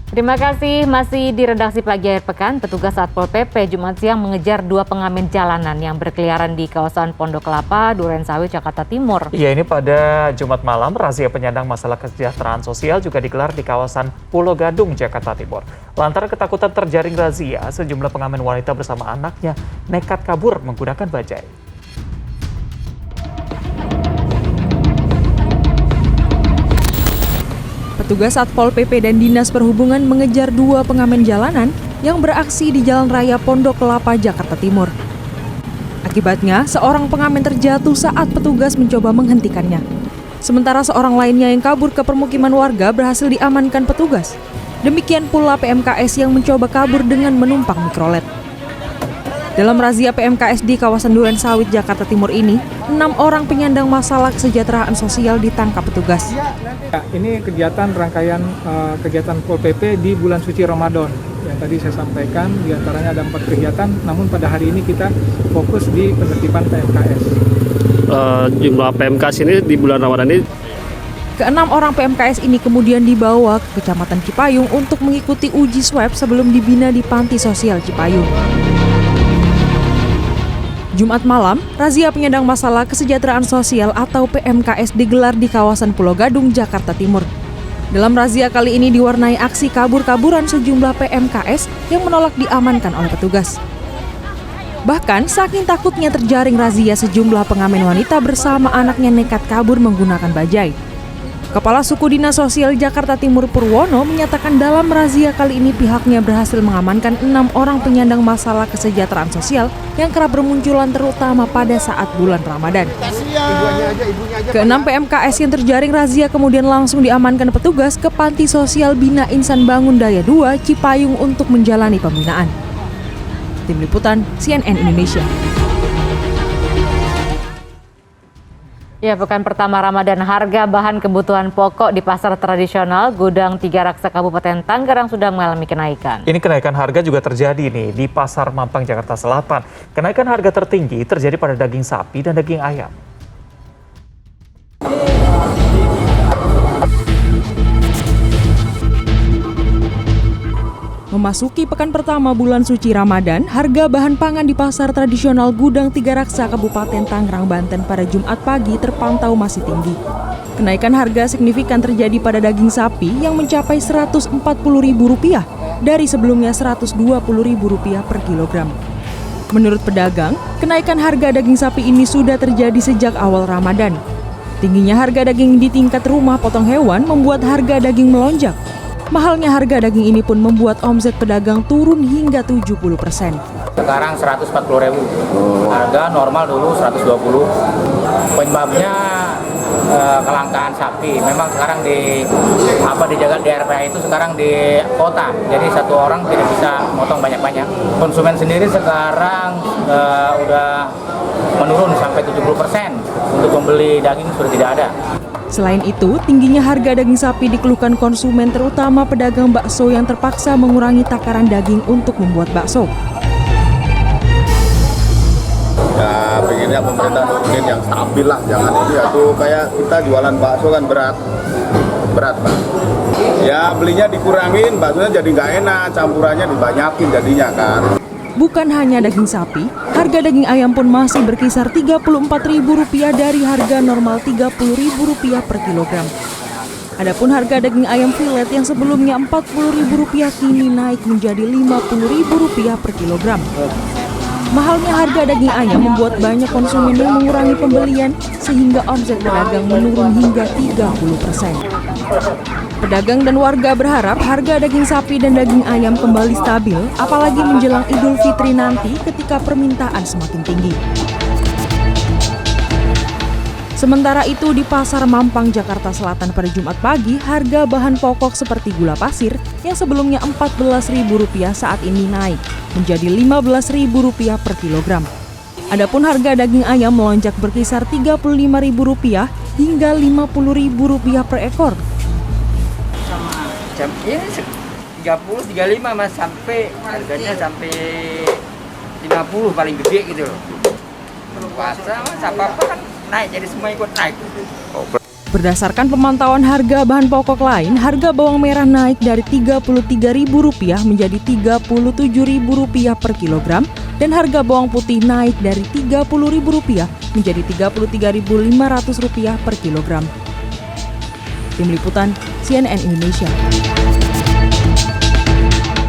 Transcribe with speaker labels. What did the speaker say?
Speaker 1: Terima kasih. Masih di redaksi Pagi Akhir Pekan, petugas Satpol PP Jumat siang mengejar 2 pengamen jalanan yang berkeliaran di kawasan Pondok Kelapa, Durensawit, Jakarta Timur.
Speaker 2: Iya, ini pada Jumat malam, razia penyandang masalah kesejahteraan sosial juga digelar di kawasan Pulau Gadung, Jakarta Timur. Lantaran ketakutan terjaring razia, sejumlah pengamen wanita bersama anaknya nekat kabur menggunakan bajai.
Speaker 3: Petugas Satpol PP dan Dinas Perhubungan mengejar 2 pengamen jalanan yang beraksi di Jalan Raya Pondok Kelapa, Jakarta Timur. Akibatnya, seorang pengamen terjatuh saat petugas mencoba menghentikannya. Sementara seorang lainnya yang kabur ke permukiman warga berhasil diamankan petugas. Demikian pula PMKS yang mencoba kabur dengan menumpang mikrolet. Dalam razia PMKS di kawasan Durensawit, Jakarta Timur ini, 6 orang penyandang masalah kesejahteraan sosial ditangkap petugas.
Speaker 4: Ya, ini kegiatan rangkaian kegiatan Pol PP di bulan suci Ramadan. Yang tadi saya sampaikan, diantaranya ada 4 kegiatan, namun pada hari ini kita fokus di penertiban PMKS.
Speaker 5: Jumlah PMKS ini di bulan Ramadan ini.
Speaker 3: Ke-6 orang PMKS ini kemudian dibawa ke Kecamatan Cipayung untuk mengikuti uji swab sebelum dibina di Panti Sosial Cipayung. Jumat malam, razia penyandang masalah kesejahteraan sosial atau PMKS digelar di kawasan Pulau Gadung, Jakarta Timur. Dalam razia kali ini diwarnai aksi kabur-kaburan sejumlah PMKS yang menolak diamankan oleh petugas. Bahkan, saking takutnya terjaring razia, sejumlah pengamen wanita bersama anaknya nekat kabur menggunakan bajai. Kepala Suku Dinas Sosial Jakarta Timur Purwono menyatakan dalam razia kali ini pihaknya berhasil mengamankan 6 orang penyandang masalah kesejahteraan sosial yang kerap bermunculan terutama pada saat bulan Ramadan. Ke-6 PMKS yang terjaring razia kemudian langsung diamankan petugas ke Panti Sosial Bina Insan Bangun Daya 2 Cipayung untuk menjalani pembinaan. Tim Liputan CNN Indonesia.
Speaker 1: Ya, pekan pertama Ramadan, harga bahan kebutuhan pokok di pasar tradisional Gudang Tiga Raksa Kabupaten Tangerang sudah mengalami kenaikan.
Speaker 2: Ini kenaikan harga juga terjadi nih di Pasar Mampang, Jakarta Selatan. Kenaikan harga tertinggi terjadi pada daging sapi dan daging ayam.
Speaker 3: Memasuki pekan pertama bulan suci Ramadan, harga bahan pangan di pasar tradisional Gudang Tiga Raksa Kabupaten Tangerang, Banten pada Jumat pagi terpantau masih tinggi. Kenaikan harga signifikan terjadi pada daging sapi yang mencapai Rp140.000 dari sebelumnya Rp120.000 per kilogram. Menurut pedagang, kenaikan harga daging sapi ini sudah terjadi sejak awal Ramadan. Tingginya harga daging di tingkat rumah potong hewan membuat harga daging melonjak. Mahalnya harga daging ini pun membuat omset pedagang turun hingga 70%.
Speaker 6: Sekarang 140.000, harga normal dulu 120. Penyebabnya kelangkaan sapi. Memang sekarang dijaga di RPA itu sekarang di kota, jadi satu orang tidak bisa motong banyak-banyak. Konsumen sendiri sekarang udah menurun sampai 70%. Untuk membeli daging sudah tidak ada.
Speaker 3: Selain itu, tingginya harga daging sapi dikeluhkan konsumen terutama pedagang bakso yang terpaksa mengurangi takaran daging untuk membuat bakso.
Speaker 7: Ya, pengennya pemerintah mungkin yang stabil lah, jangan ini tuh kayak kita jualan bakso kan berat Pak. Ya belinya dikurangin, baksonya jadi nggak enak, campurannya dibanyakin jadinya kan.
Speaker 3: Bukan hanya daging sapi, harga daging ayam pun masih berkisar Rp34.000 dari harga normal Rp30.000 per kilogram. Adapun harga daging ayam filet yang sebelumnya Rp40.000 kini naik menjadi Rp50.000 per kilogram. Mahalnya harga daging ayam membuat banyak konsumen yang mengurangi pembelian sehingga omset pedagang menurun hingga 30%. Pedagang dan warga berharap harga daging sapi dan daging ayam kembali stabil, apalagi menjelang Idul Fitri nanti ketika permintaan semakin tinggi. Sementara itu di Pasar Mampang, Jakarta Selatan pada Jumat pagi, harga bahan pokok seperti gula pasir yang sebelumnya Rp14.000 saat ini naik menjadi Rp15.000 per kilogram. Adapun harga daging ayam melonjak berkisar Rp35.000 hingga Rp50.000 per ekor.
Speaker 8: Ini 30, 35 mas, sampai harganya sampai 50 paling gede gitu loh. Puasa mas apa-apa kan naik, jadi semua ikut naik.
Speaker 3: Berdasarkan pemantauan harga bahan pokok lain, harga bawang merah naik dari Rp33.000 menjadi Rp37.000 per kilogram dan harga bawang putih naik dari Rp30.000 menjadi Rp33.500 per kilogram. Tim Liputan CNN Indonesia.